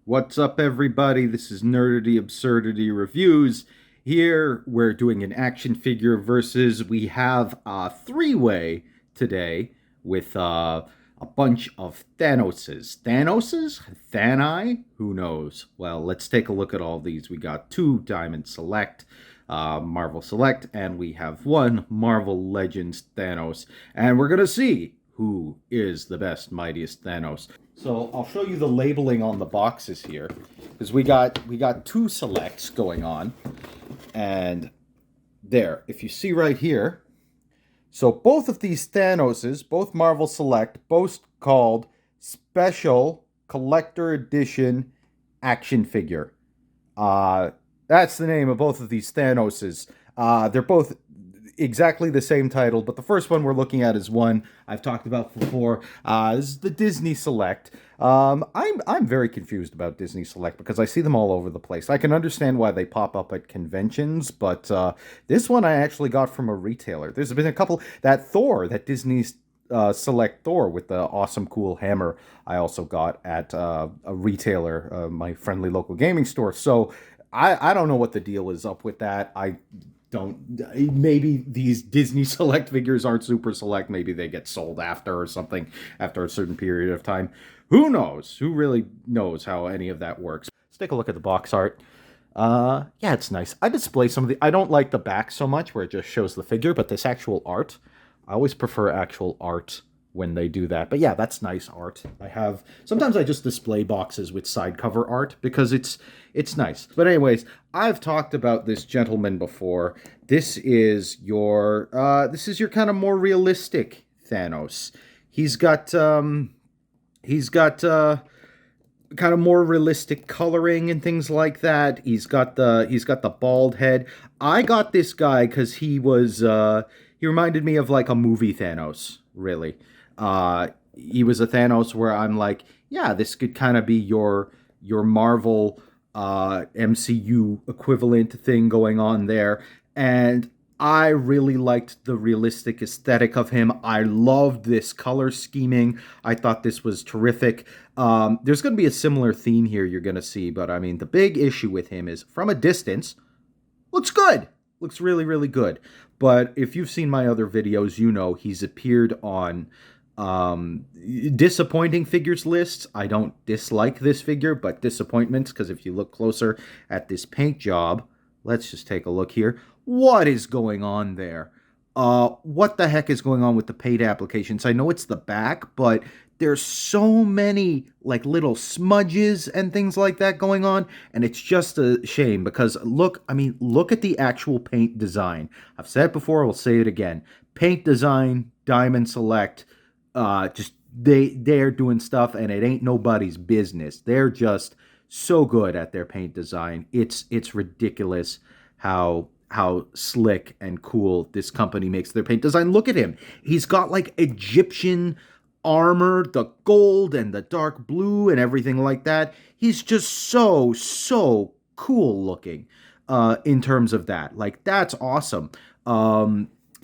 What's up, everybody? This is Nerdity Absurdity Reviews. Here, we're doing an action figure versus. We have a three-way today with a bunch of Thanoses. Thanoses? Thani? Who knows? Well, let's take a look at all these. We got two Diamond Select, Marvel Select, and we have one Marvel Legends Thanos. And we're going to see who is the best, mightiest Thanos. So I'll show you the labeling on the boxes here, because we got two selects going on, and there, if you see right here, so both of these Thanoses, both Marvel Select, both called Special Collector Edition Action Figure. That's the name of both of these Thanoses. They're both exactly the same title, but the first one we're looking at is one I've talked about before. This is the Disney Select. I'm very confused about Disney Select because I see them all over the place. I can understand why they pop up at conventions, but this one I actually got from a retailer. There's been a couple, that Disney's Select Thor with the awesome cool hammer I also got at a retailer, my friendly local gaming store. So I don't know what the deal is up with that. Maybe these Disney Select figures aren't super select. Maybe they get sold after or something after a certain period of time. Who knows? Who really knows how any of that works? Let's take a look at the box art. Yeah, it's nice. I display some of I don't like the back so much where it just shows the figure, but this actual art, I always prefer actual art when they do that. But yeah, that's nice art. Sometimes I just display boxes with side cover art because it's nice. But anyways, I've talked about this gentleman before. This is your kind of more realistic Thanos. He's got kind of more realistic coloring and things like that. He's got the bald head. I got this guy because he reminded me of like a movie Thanos, really. He was a Thanos where I'm like, yeah, this could kind of be your Marvel MCU equivalent thing going on there. And I really liked the realistic aesthetic of him. I loved this color scheming. I thought this was terrific. There's going to be a similar theme here you're going to see, but I mean, the big issue with him is from a distance, looks good. Looks really, really good. But if you've seen my other videos, you know he's appeared on disappointing figures lists. I don't dislike this figure, but disappointments, because if you look closer at this paint job, let's just take a look here. What is going on there? What the heck is going on with the paint applications? I know it's the back, but there's so many like little smudges and things like that going on, and it's just a shame because look at the actual paint design. I've said it before, I will say it again. Paint design, Diamond Select, just they're doing stuff and it ain't nobody's business. They're just so good at their paint design. It's ridiculous how slick and cool this company makes their paint design. Look at him. He's got like Egyptian armor, the gold and the dark blue and everything like that. He's just so cool looking in terms of that. Like, that's awesome.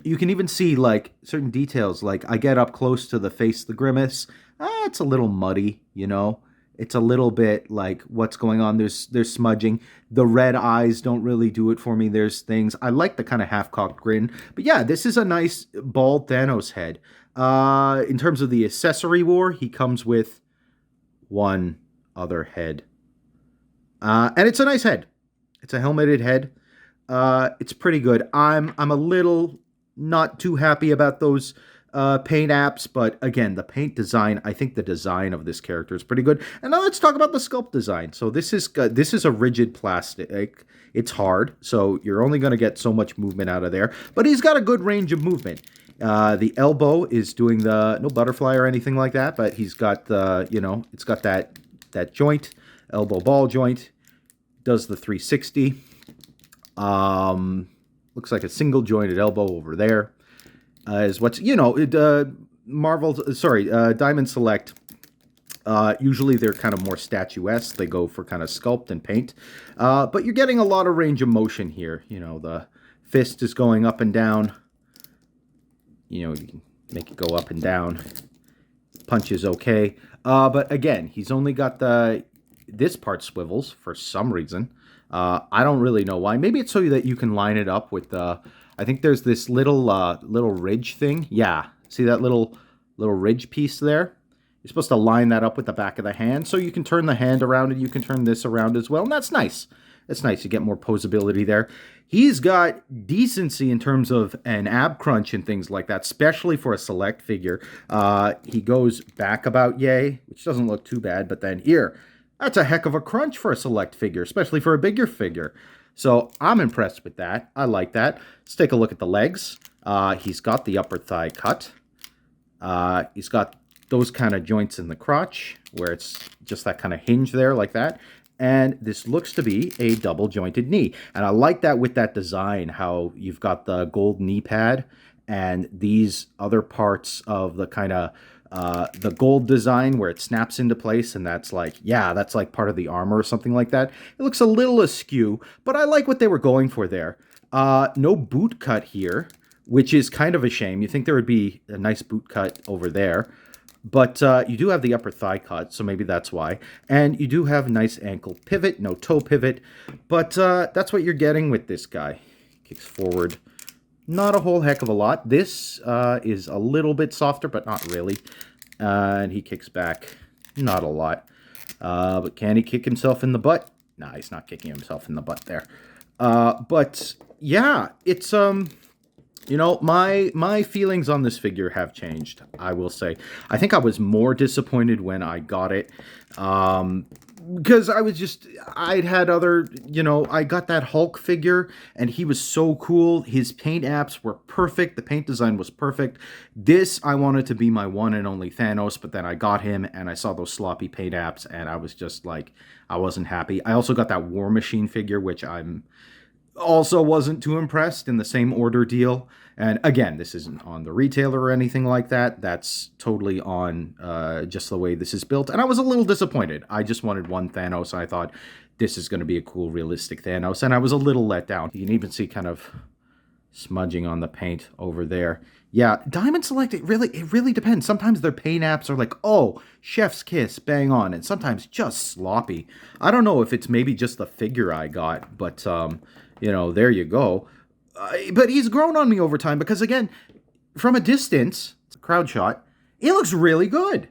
You can even see like certain details. Like, I get up close to the face, the grimace. It's a little muddy, you know. It's a little bit like what's going on. There's smudging. The red eyes don't really do it for me. There's things. I like the kind of half-cocked grin. But yeah, this is a nice bald Thanos head. In terms of the accessory war, he comes with one other head. And it's a nice head. It's a helmeted head. It's pretty good. I'm a little not too happy about those paint apps, but again, the paint design, I think the design of this character is pretty good. And now let's talk about the sculpt design. So this is a rigid plastic. It's hard, so you're only going to get so much movement out of there, but he's got a good range of movement. The elbow is doing no butterfly or anything like that, but he's got it's got that joint, elbow ball joint, does the 360. Looks like a single jointed elbow over there. Is what's, Diamond Select, usually they're kind of more statuesque. They go for kind of sculpt and paint. But you're getting a lot of range of motion here. You know, the fist is going up and down. You can make it go up and down. Punch is okay. But again, he's only got the this part swivels for some reason. I don't really know why. Maybe it's so that you can line it up with the... I think there's this little ridge thing. Yeah, see that little ridge piece there? You're supposed to line that up with the back of the hand, so you can turn the hand around and you can turn this around as well, and that's nice. It's nice. You get more posability there. He's got decency in terms of an ab crunch and things like that, especially for a select figure. He goes back about yay, which doesn't look too bad, but then here, that's a heck of a crunch for a select figure, especially for a bigger figure. So I'm impressed with that. I like that. Let's take a look at the legs. He's got the upper thigh cut. He's got those kind of joints in the crotch, where it's just that kind of hinge there, like that. And this looks to be a double-jointed knee. And I like that with that design, how you've got the gold knee pad and these other parts of the kind of the gold design where it snaps into place, and that's like, yeah, that's like part of the armor or something like that. It looks a little askew, but I like what they were going for there. No boot cut here, which is kind of a shame. You think there would be a nice boot cut over there. But you do have the upper thigh cut, so maybe that's why. And you do have a nice ankle pivot, no toe pivot. But that's what you're getting with this guy. Kicks forward not a whole heck of a lot. This is a little bit softer, but not really. And he kicks back not a lot. But can he kick himself in the butt? Nah, he's not kicking himself in the butt there. But yeah, it's... You know, my feelings on this figure have changed, I will say. I think I was more disappointed when I got it. Because I'd had other, you know, I got that Hulk figure, and he was so cool. His paint apps were perfect. The paint design was perfect. This, I wanted to be my one and only Thanos, but then I got him, and I saw those sloppy paint apps, and I was just like, I wasn't happy. I also got that War Machine figure, which I'm... also wasn't too impressed, in the same order deal. And again, this isn't on the retailer or anything like that. That's totally on just the way this is built. And I was a little disappointed. I just wanted one Thanos, and I thought this is going to be a cool, realistic Thanos. And I was a little let down. You can even see kind of smudging on the paint over there. Yeah, Diamond Select, it really depends. Sometimes their paint apps are like, oh, chef's kiss, bang on. And sometimes just sloppy. I don't know if it's maybe just the figure I got, but... you know, there you go. But he's grown on me over time because, again, from a distance, it's a crowd shot, it looks really good.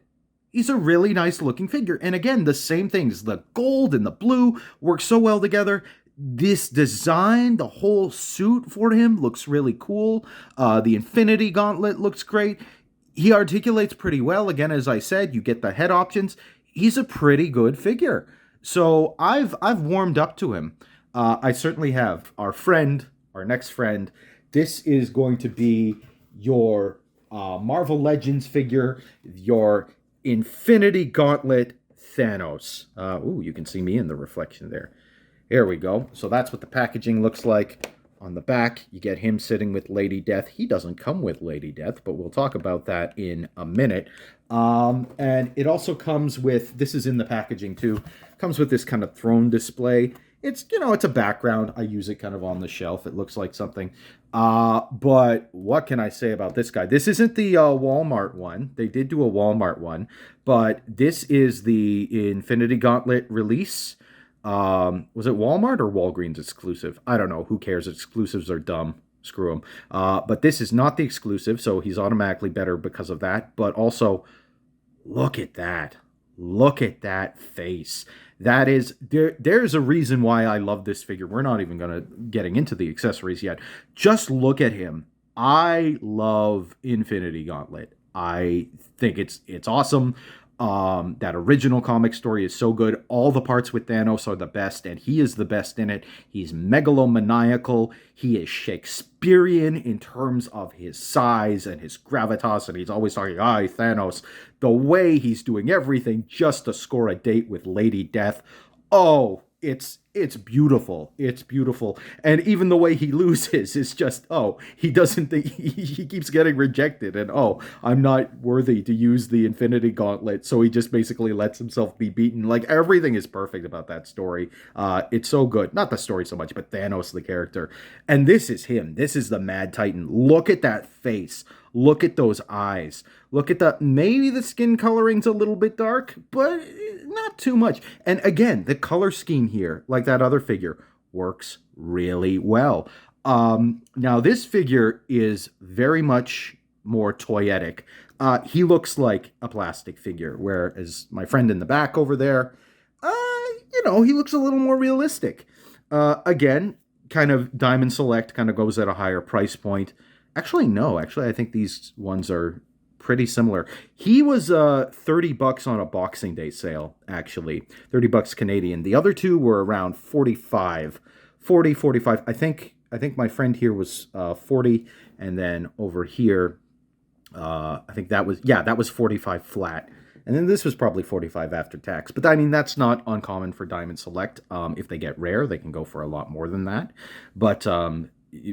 He's a really nice looking figure. And again, the same things. The gold and the blue work so well together. This design, the whole suit for him looks really cool. The Infinity Gauntlet looks great. He articulates pretty well. Again, as I said, you get the head options. He's a pretty good figure. So I've warmed up to him. I certainly have. Our next friend, this is going to be your Marvel Legends figure, your Infinity Gauntlet Thanos. Ooh, you can see me in the reflection there. Here we go. So that's what the packaging looks like. On the back, you get him sitting with Lady Death. He doesn't come with Lady Death, but we'll talk about that in a minute. And it also comes with, this is in the packaging too, comes with this kind of throne display. It's, you know, it's a background. I use it kind of on the shelf. It looks like something. But what can I say about this guy? This isn't the Walmart one. They did do a Walmart one. But this is the Infinity Gauntlet release. Was it Walmart or Walgreens exclusive? I don't know. Who cares? Exclusives are dumb. Screw them. But this is not the exclusive, so he's automatically better because of that. But also, look at that. Look at that face. That is, there's a reason why I love this figure. We're not even getting into the accessories yet. Just look at him. I love Infinity Gauntlet. I think it's awesome. That original comic story is so good. All the parts with Thanos are the best, and he is the best in it. He's megalomaniacal. He is Shakespearean in terms of his size and his gravitas, and he's always talking, Thanos. The way he's doing everything just to score a date with Lady Death. Oh, it's It's beautiful. It's beautiful. And even the way he loses is just, oh, he doesn't think, he keeps getting rejected. And, oh, I'm not worthy to use the Infinity Gauntlet. So he just basically lets himself be beaten. Like, everything is perfect about that story. It's so good. Not the story so much, but Thanos, the character. And this is him. This is the Mad Titan. Look at that face. Look at those eyes. Look at maybe the skin coloring's a little bit dark, but not too much. And again, the color scheme here, like that other figure, works really well. Now this figure is very much more toyetic. He looks like a plastic figure, whereas my friend in the back over there, he looks a little more realistic. Again, kind of Diamond Select kind of goes at a higher price point. Actually, no. Actually, I think these ones are pretty similar. He was $30 on a Boxing Day sale, actually. $30 Canadian. The other two were around 45. 40, 45. I think my friend here was 40, and then over here, I think that was 45 flat. And then this was probably 45 after tax. But I mean, that's not uncommon for Diamond Select. If they get rare, they can go for a lot more than that. But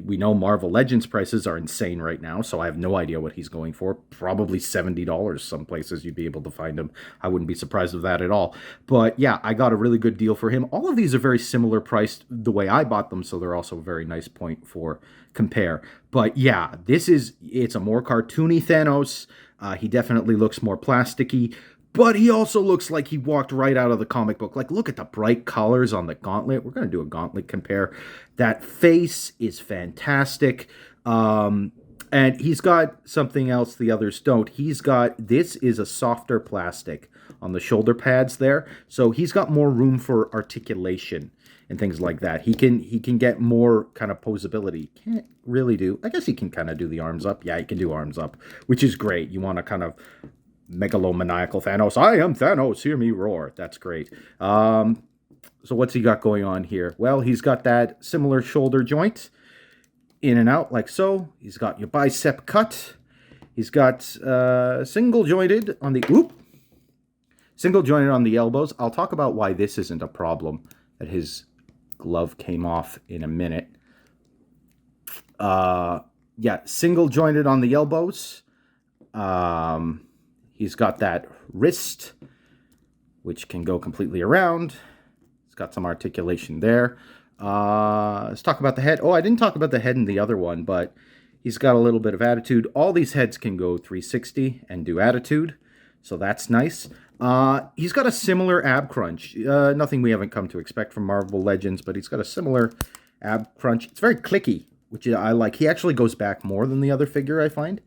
we know Marvel Legends prices are insane right now, so I have no idea what he's going for. Probably $70 some places you'd be able to find him. I wouldn't be surprised with that at all. But yeah, I got a really good deal for him. All of these are very similar priced the way I bought them, so they're also a very nice point for compare. But yeah, it's a more cartoony Thanos. He definitely looks more plasticky. But he also looks like he walked right out of the comic book. Like, look at the bright colors on the gauntlet. We're going to do a gauntlet compare. That face is fantastic. And he's got something else the others don't. This is a softer plastic on the shoulder pads there. So he's got more room for articulation and things like that. He can get more kind of posability. Can't really do. I guess he can kind of do the arms up. Yeah, he can do arms up, which is great. You want to kind of megalomaniacal Thanos. I am Thanos, hear me roar. That's great. So what's he got going on here? Well, he's got that similar shoulder joint in and out like so. He's got your bicep cut. He's got single jointed on the elbows. I'll talk about why this isn't a problem, that his glove came off in a minute. Single jointed on the elbows. He's got that wrist, which can go completely around. He's got some articulation there. Let's talk about the head. Oh, I didn't talk about the head in the other one, but he's got a little bit of attitude. All these heads can go 360 and do attitude, so that's nice. He's got a similar ab crunch. Nothing we haven't come to expect from Marvel Legends, but he's got a similar ab crunch. It's very clicky, which I like. He actually goes back more than the other figure, I find.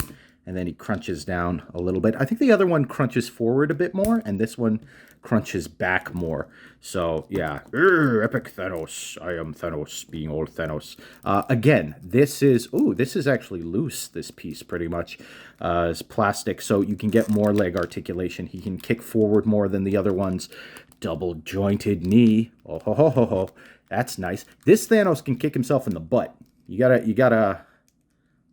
And then he crunches down a little bit. I think the other one crunches forward a bit more, and this one crunches back more. So, yeah. Epic Thanos. I am Thanos, being old Thanos. Again, this is actually loose, this piece, pretty much. It's plastic, so you can get more leg articulation. He can kick forward more than the other ones. Double jointed knee. Oh, ho, ho, ho, ho. That's nice. This Thanos can kick himself in the butt. You gotta...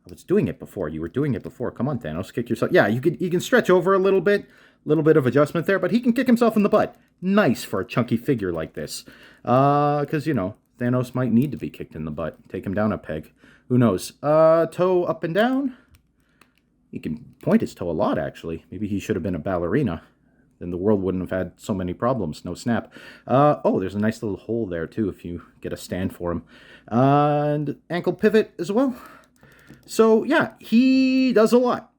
I was doing it before. You were doing it before. Come on, Thanos, kick yourself. Yeah, you can stretch over a little bit of adjustment there, but he can kick himself in the butt. Nice for a chunky figure like this. Because, Thanos might need to be kicked in the butt. Take him down a peg. Who knows? Toe up and down. He can point his toe a lot, actually. Maybe he should have been a ballerina. Then the world wouldn't have had so many problems. No snap. There's a nice little hole there, too, if you get a stand for him. And ankle pivot as well. So, yeah, he does a lot.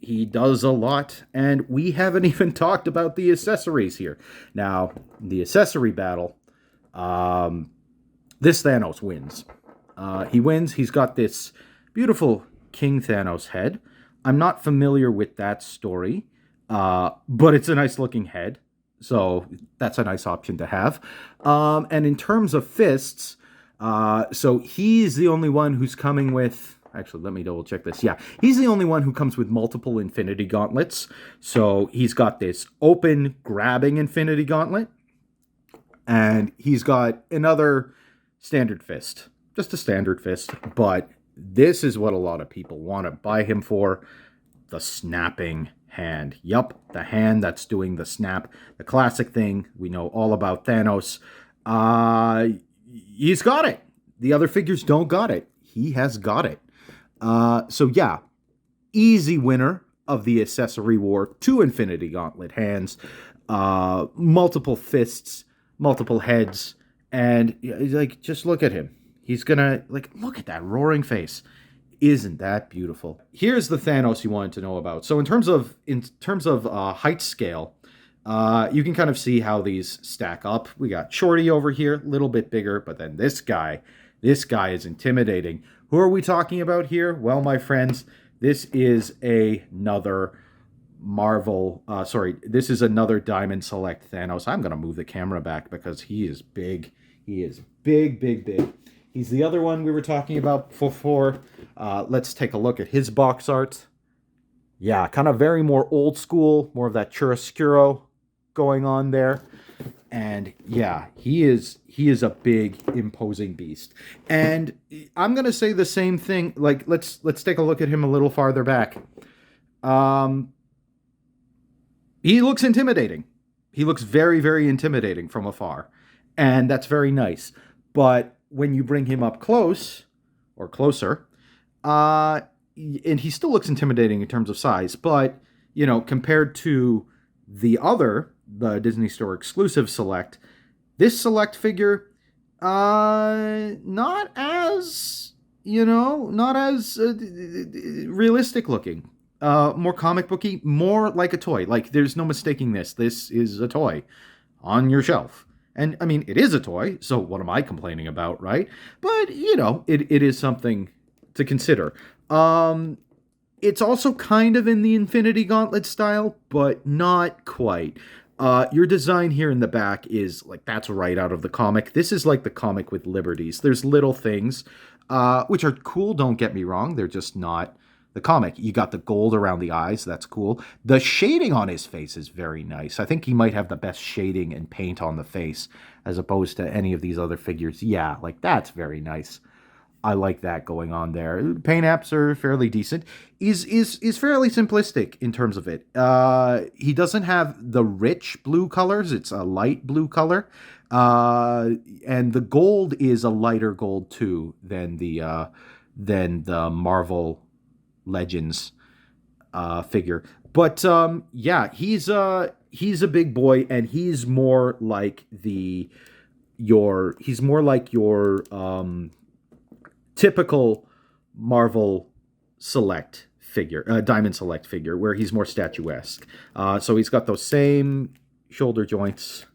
He does a lot, and we haven't even talked about the accessories here. Now, the accessory battle, this Thanos wins. He wins. He's got this beautiful King Thanos head. I'm not familiar with that story, but it's a nice-looking head, so that's a nice option to have. And in terms of fists, so he's the only one who's coming with... Actually, let me double check this. Yeah, he's the only one who comes with multiple Infinity Gauntlets. So he's got this open grabbing Infinity Gauntlet. And he's got another standard fist. Just a standard fist. But this is what a lot of people want to buy him for. The snapping hand. Yup, the hand that's doing the snap. The classic thing we know all about Thanos. he's got it. The other figures don't got it. He has got it. So yeah, easy winner of the accessory war. 2 Infinity Gauntlet hands, multiple fists, multiple heads, and like just look at him. He's gonna look at that roaring face. Isn't that beautiful? Here's the Thanos you wanted to know about. So in terms of height scale, you can kind of see how these stack up. We got Shorty over here, a little bit bigger, but then this guy is intimidating. Who are we talking about here? Well, my friends, this is another this is another Diamond Select Thanos. I'm going to move the camera back because he is big. He is big, big, big. He's the other one we were talking about before. Let's take a look at his box art. Yeah, kind of very more old school, more of that chiaroscuro going on there. And yeah, he is a big, imposing beast. And I'm gonna say the same thing. Like, let's take a look at him a little farther back. He looks intimidating. He looks very, very intimidating from afar, and that's very nice. But when you bring him up close or closer, and he still looks intimidating in terms of size, but compared to the Disney Store exclusive Select, this Select figure, not as realistic looking, more comic booky, more like a toy. Like, there's no mistaking this. This is a toy on your shelf. And, I mean, it is a toy, so what am I complaining about, right? But, it is something to consider. It's also kind of in the Infinity Gauntlet style, but not quite. Your design here in the back is, that's right out of the comic. This is like the comic with liberties. There's little things, which are cool, don't get me wrong. They're just not the comic. You got the gold around the eyes. That's cool. The shading on his face is very nice. I think he might have the best shading and paint on the face as opposed to any of these other figures. Yeah, that's very nice. I like that going on there. Paint apps are fairly decent. Is fairly simplistic in terms of it. He doesn't have the rich blue colors. It's a light blue color. And the gold is a lighter gold too than the Marvel Legends figure. But yeah, he's a big boy, and he's more like your typical Marvel Select figure, Diamond Select figure, where he's more statuesque. So he's got those same shoulder joints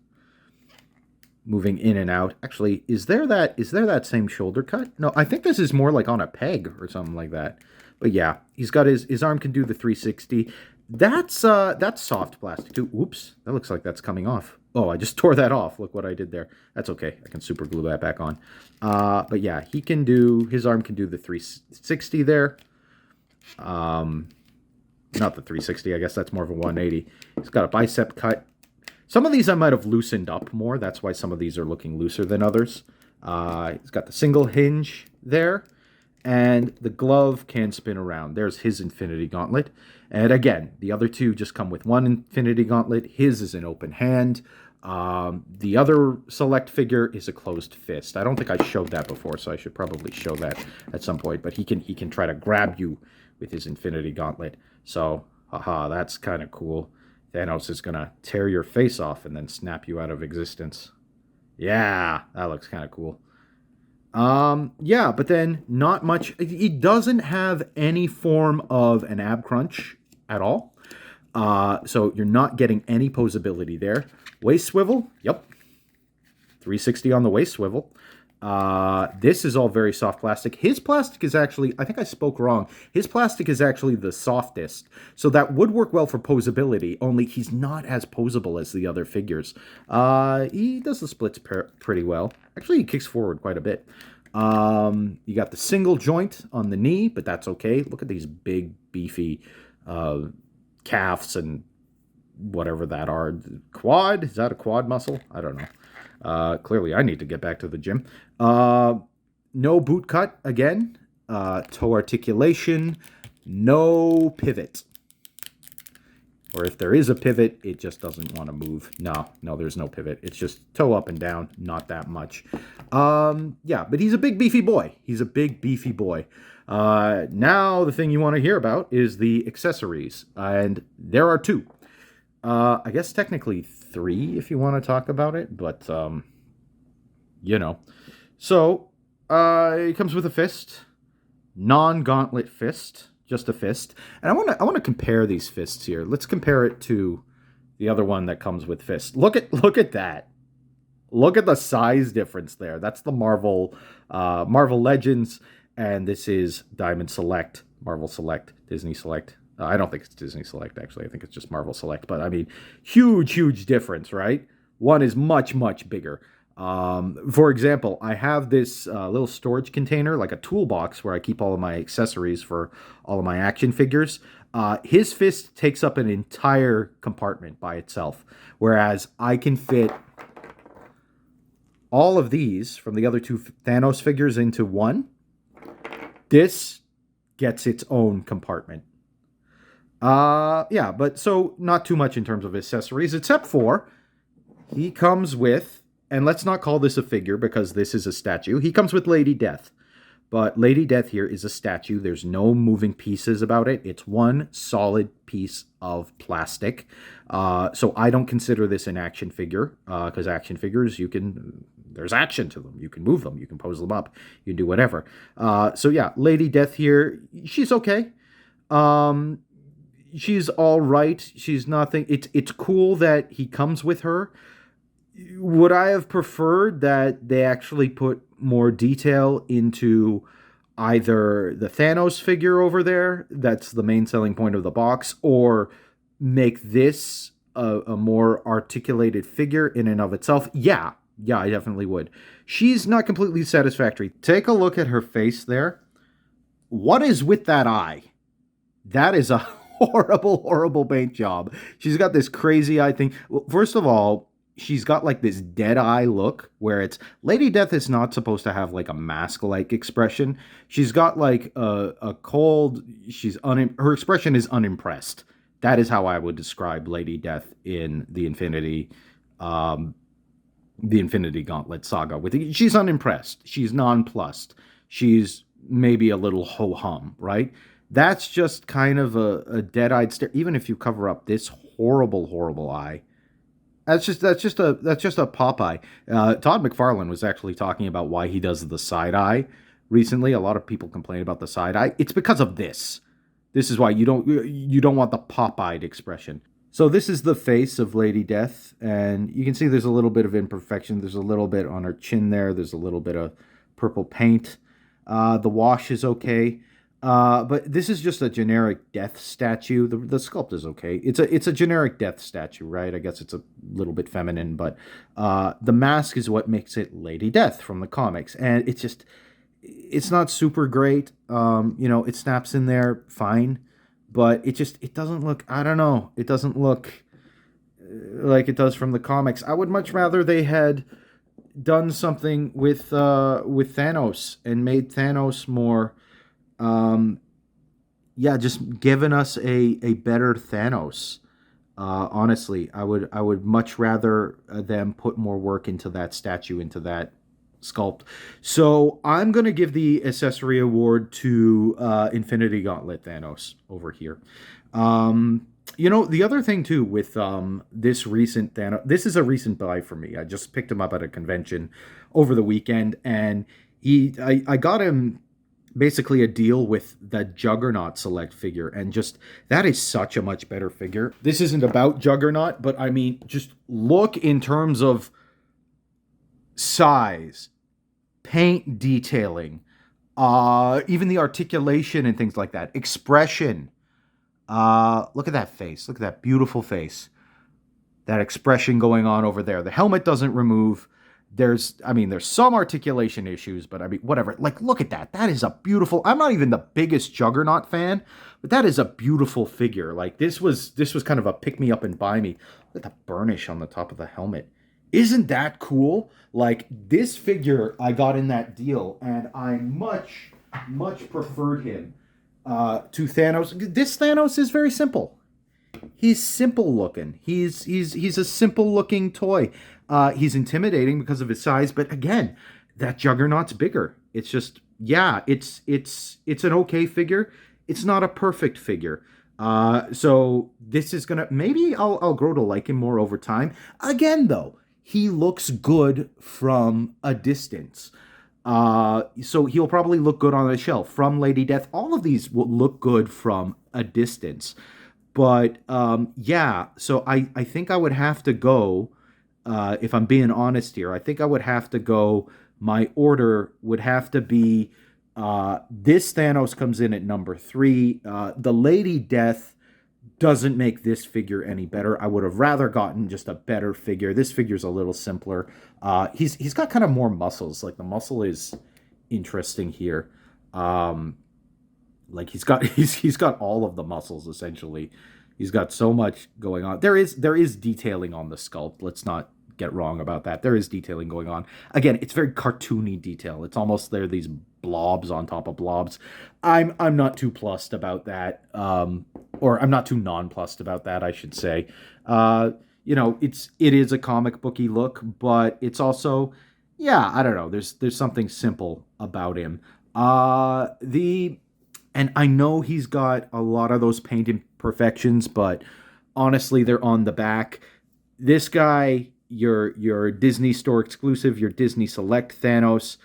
moving in and out. Actually, is there that same shoulder cut? No, I think this is more like on a peg or something like that. But yeah, he's got his arm can do the 360. That's soft plastic too. Oops, that looks like that's coming off. Oh, I just tore that off. Look what I did there. That's okay. I can super glue that back on. But yeah, his arm can do the 360 there. Not the 360. I guess that's more of a 180. He's got a bicep cut. Some of these I might have loosened up more. That's why some of these are looking looser than others. He's got the single hinge there. And the glove can spin around. There's his Infinity Gauntlet. And again, the other two just come with one Infinity Gauntlet. His is an open hand. The other Select figure is a closed fist. I don't think I showed that before, so I should probably show that at some point. But he can try to grab you with his Infinity Gauntlet. So, haha, that's kind of cool. Thanos is going to tear your face off and then snap you out of existence. Yeah, that looks kind of cool. Yeah, but then not much. He doesn't have any form of an ab crunch at all. So you're not getting any posability there. Waist swivel, yep. 360 on the waist swivel. This is all very soft plastic. His plastic is actually, I think I spoke wrong. His plastic is actually the softest. So that would work well for posability, only he's not as posable as the other figures. He does the splits pretty well. Actually, he kicks forward quite a bit. You got the single joint on the knee, but that's okay. Look at these big, beefy calves and whatever that are. Quad? Is that a quad muscle? I don't know. Clearly, I need to get back to the gym. No boot cut again. Toe articulation. No pivot. Or if there is a pivot, it just doesn't want to move. No, there's no pivot. It's just toe up and down, not that much. Yeah, but he's a big beefy boy. He's a big beefy boy. Now the thing you want to hear about is the accessories, and there are 2. I guess technically 3 if you want to talk about it, but you know. So it comes with a fist, non-gauntlet fist, just a fist, and I want to compare these fists here. Let's compare it to the other one that comes with fist. Look at that. Look at the size difference there. That's the Marvel Legends, and this is Diamond Select, Marvel Select, Disney Select. I don't think it's Disney Select, actually. I think it's just Marvel Select. But, I mean, huge difference, right? One is much bigger. For example, I have this little storage container, like a toolbox, where I keep all of my accessories for all of my action figures. His fist takes up an entire compartment by itself, whereas I can fit all of these from the other 2 Thanos figures into one. This gets its own compartment. Yeah, but so not too much in terms of accessories, except for he comes with, and let's not call this a figure because this is a statue. He comes with Lady Death. But Lady Death here is a statue. There's no moving pieces about it. It's one solid piece of plastic. So I don't consider this an action figure, because action figures, there's action to them. You can move them. You can pose them up. You can do whatever. So yeah, Lady Death here, she's okay. She's all right. She's nothing. It's cool that he comes with her. Would I have preferred that they actually put more detail into either the Thanos figure over there, that's the main selling point of the box, or make this a more articulated figure in and of itself? Yeah, I definitely would. She's not completely satisfactory. Take a look at her face there. What is with that eye? That is a horrible paint job. She's got this crazy eye thing. Well, first of all, she's got like this dead eye look where it's Lady Death is not supposed to have like a mask-like expression. She's got like a cold, her expression is unimpressed. That is how I would describe Lady Death in the Infinity Gauntlet saga. She's unimpressed. She's nonplussed. She's maybe a little ho-hum, right? That's just kind of a dead-eyed stare. Even if you cover up this horrible eye, that's just a pop eye. Todd McFarlane was actually talking about why he does the side eye recently. A lot of people complain about the side eye. It's because of this. This is why you don't want the pop-eyed expression. So this is the face of Lady Death, and you can see there's a little bit of imperfection. There's a little bit on her chin there. There's a little bit of purple paint. The wash is okay. But this is just a generic death statue. The sculpt is okay. It's a generic death statue, right? I guess it's a little bit feminine, but the mask is what makes it Lady Death from the comics, and it's not super great. It snaps in there fine, but it doesn't look. I don't know. It doesn't look like it does from the comics. I would much rather they had done something with Thanos and made Thanos more. Just giving us a better Thanos. Honestly, I would much rather them put more work into that statue, into that sculpt. So I'm gonna give the accessory award to Infinity Gauntlet Thanos over here. The other thing too with this recent Thanos, this is a recent buy for me. I just picked him up at a convention over the weekend, and I got him basically a deal with the Juggernaut Select figure, and just that is such a much better figure. This isn't about Juggernaut, but I mean, just look in terms of size, paint detailing, even the articulation and things like that, expression. Look at that face. Look at that beautiful face. That expression going on over there. The helmet doesn't remove. There's some articulation issues, but I mean, whatever. Like, look at that. That is a beautiful. I'm not even the biggest Juggernaut fan, but that is a beautiful figure. Like, this was kind of a pick me up and buy me. Look at the burnish on the top of the helmet. Isn't that cool? Like, this figure I got in that deal, and I much preferred him to Thanos. This Thanos is very simple. He's simple looking. He's a simple looking toy. He's intimidating because of his size, but again, that Juggernaut's bigger. It's just yeah, it's an okay figure. It's not a perfect figure. So this is gonna maybe I'll grow to like him more over time. Again, though, he looks good from a distance. So he'll probably look good on a shelf from Lady Death. All of these will look good from a distance. But yeah, so I think I would have to go, if I'm being honest here, I think I would have to go. My order would have to be this Thanos comes in at number three. The Lady Death doesn't make this figure any better. I would have rather gotten just a better figure. This figure's a little simpler. He's got kind of more muscles. Like the muscle is interesting here. Like he's got all of the muscles essentially. He's got so much going on. There is detailing on the sculpt. Let's not get wrong about that. There is detailing going on. Again, it's very cartoony detail. It's almost there these blobs on top of blobs. I'm not too plussed about that. Or I'm not too nonplussed about that, I should say. It is a comic booky look, but it's also yeah, I don't know. There's something simple about him. The and I know he's got a lot of those paint imperfections, but honestly, they're on the back. This guy, your Disney Store exclusive, your Disney Select Thanos,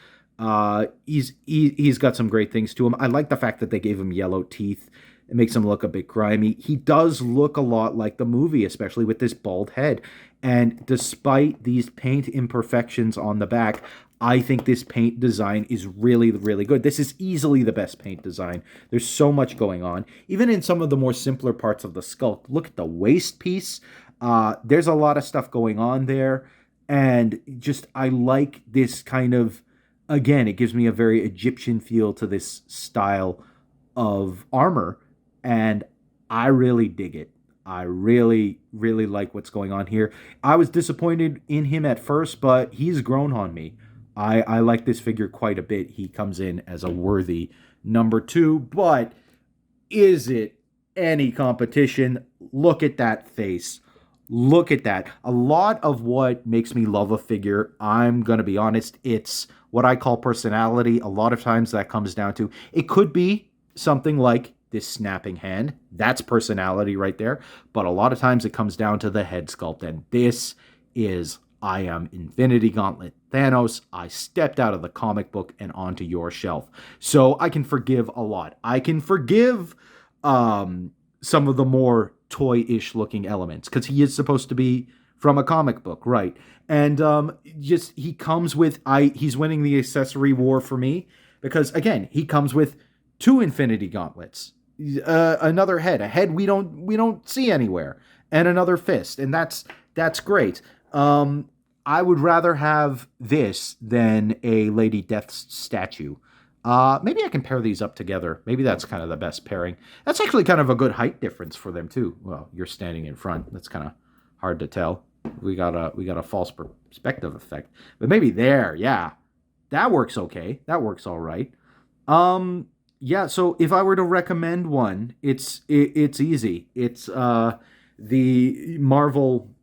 he's got some great things to him. I like the fact that they gave him yellow teeth. It makes him look a bit grimy. He does look a lot like the movie, especially with this bald head. And despite these paint imperfections on the back, I think this paint design is really, really good. This is easily the best paint design. There's so much going on. Even in some of the more simpler parts of the sculpt, look at the waist piece. There's a lot of stuff going on there. And just, I like this kind of, again, it gives me a very Egyptian feel to this style of armor. And I really dig it. I really, really like what's going on here. I was disappointed in him at first, but he's grown on me. I like this figure quite a bit. He comes in as a worthy number two, but is it any competition? Look at that face. Look at that. A lot of what makes me love a figure, I'm going to be honest, it's what I call personality. A lot of times that comes down to, it could be something like this snapping hand. That's personality right there. But a lot of times it comes down to the head sculpt. And this is I am Infinity Gauntlet Thanos. I stepped out of the comic book and onto your shelf. So I can forgive a lot. I can forgive some of the more toy-ish looking elements because he is supposed to be from a comic book, right? And just he comes with he's winning the accessory war for me because again, he comes with two Infinity Gauntlets, another head, a head we don't see anywhere, and another fist, and that's great. I would rather have this than a Lady Death statue. Maybe I can pair these up together. Maybe that's kind of the best pairing. That's actually kind of a good height difference for them too. Well, you're standing in front. That's kind of hard to tell. We got a false perspective effect. But maybe there, yeah. That works okay. That works all right. Yeah, so if I were to recommend one, it's easy. It's the Marvel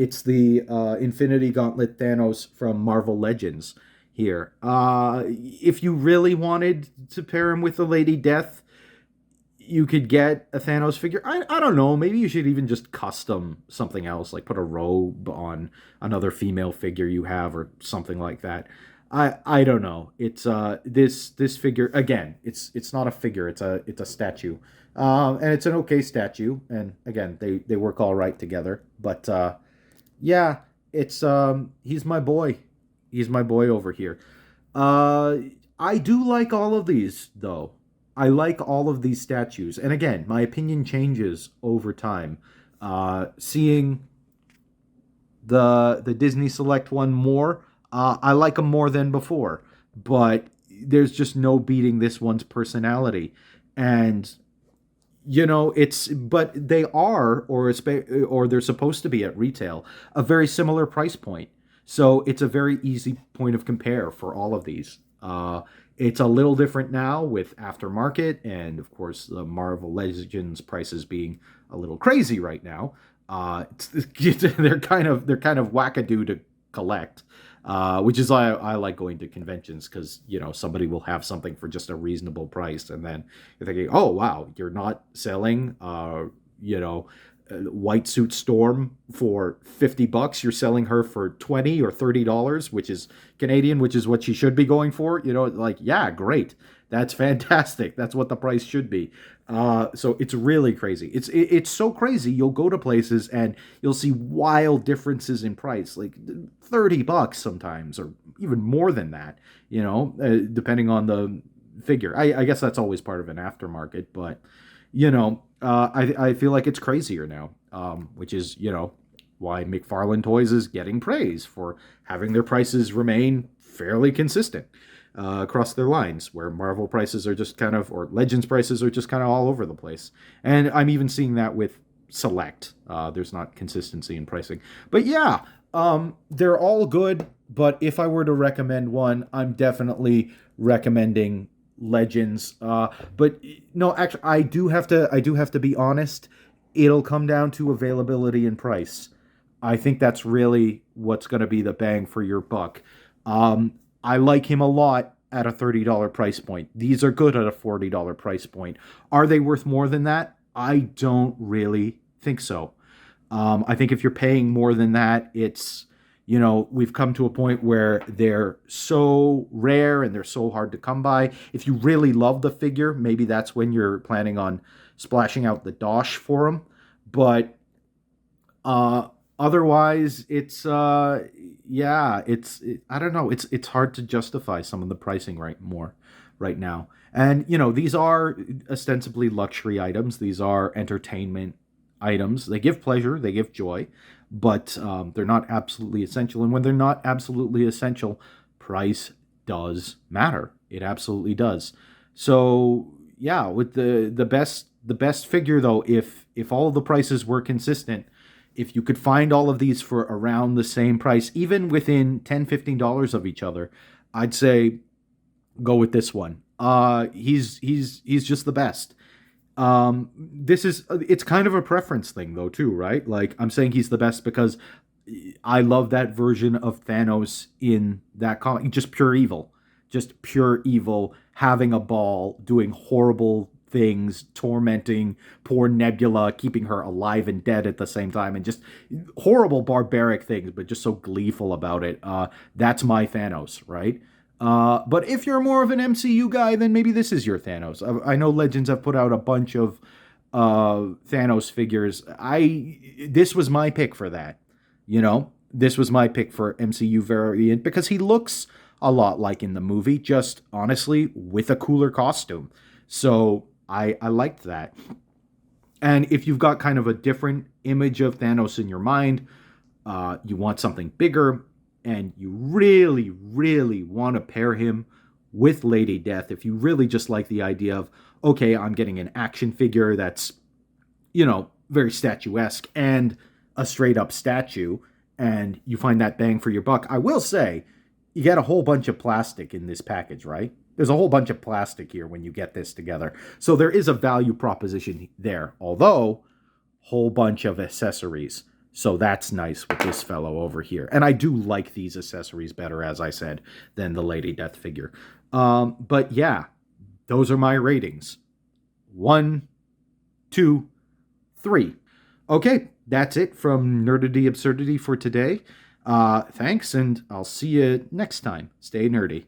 it's the Infinity Gauntlet Thanos from Marvel Legends here. If you really wanted to pair him with the Lady Death, you could get a Thanos figure. I don't know. Maybe you should even just custom something else, like put a robe on another female figure you have or something like that. I don't know. It's this figure again. It's not a figure. It's a statue, and it's an okay statue. And again, they work all right together. But yeah, it's he's my boy. He's my boy over here. I do like all of these though. I like all of these statues. And again, my opinion changes over time. Seeing the Disney Select one more, I like them more than before. But there's just no beating this one's personality. And but they are, or they're supposed to be at retail, a very similar price point. So it's a very easy point of compare for all of these. It's a little different now with aftermarket, and of course the Marvel Legends prices being a little crazy right now. They're kind of wackadoo to collect, which is why I like going to conventions, because somebody will have something for just a reasonable price, and then you're thinking, oh wow, you're not selling you know White Suit Storm for $50. You're selling her for $20 or $30, which is Canadian, which is what she should be going for. Like, yeah, great. That's fantastic. That's what the price should be. So it's really crazy. It's so crazy. You'll go to places and you'll see wild differences in price, like $30 sometimes, or even more than that. Depending on the figure. I guess that's always part of an aftermarket, but I feel like it's crazier now, which is why McFarlane Toys is getting praise for having their prices remain fairly consistent across their lines, where Marvel prices are just kind of, or Legends prices are just kind of all over the place. And I'm even seeing that with Select. There's not consistency in pricing. But yeah, they're all good. But if I were to recommend one, I'm definitely recommending Legends. But no, actually, I do have to be honest. It'll come down to availability and price. I think that's really what's going to be the bang for your buck. I like him a lot at a $30 price point. These are good at a $40 price point. Are they worth more than that? I don't really think so. I think if you're paying more than that, we've come to a point where they're so rare and they're so hard to come by. If you really love the figure, maybe that's when you're planning on splashing out the dosh for them. But otherwise, I don't know. It's hard to justify some of the pricing right now. And these are ostensibly luxury items. These are entertainment items. They give pleasure, they give joy, but they're not absolutely essential. And when they're not absolutely essential, price does matter. It absolutely does. So yeah, with the best figure though, if all of the prices were consistent, if you could find all of these for around the same price, even within $10-15 of each other, I'd say go with this one. He's just the best. It's kind of a preference thing though too, right? Like, I'm saying he's the best because I love that version of Thanos in that comic. Just pure evil, having a ball, doing horrible things, tormenting poor Nebula, keeping her alive and dead at the same time, and just horrible barbaric things, but just so gleeful about it. That's my Thanos, right? But if you're more of an MCU guy, then maybe this is your Thanos. I know Legends have put out a bunch of Thanos figures. This was my pick for that. This was my pick for MCU variant because he looks a lot like in the movie, just honestly with a cooler costume. So I liked that. And if you've got kind of a different image of Thanos in your mind, you want something bigger, and you really, really want to pair him with Lady Death, if you really just like the idea of, okay, I'm getting an action figure that's, very statuesque and a straight up statue, and you find that bang for your buck, I will say, you get a whole bunch of plastic in this package, right? There's a whole bunch of plastic here when you get this together. So there is a value proposition there, although whole bunch of accessories. So that's nice with this fellow over here. And I do like these accessories better, as I said, than the Lady Death figure. But yeah, those are my ratings. 1, 2, 3. Okay, that's it from Nerdity Absurdity for today. Thanks, and I'll see you next time. Stay nerdy.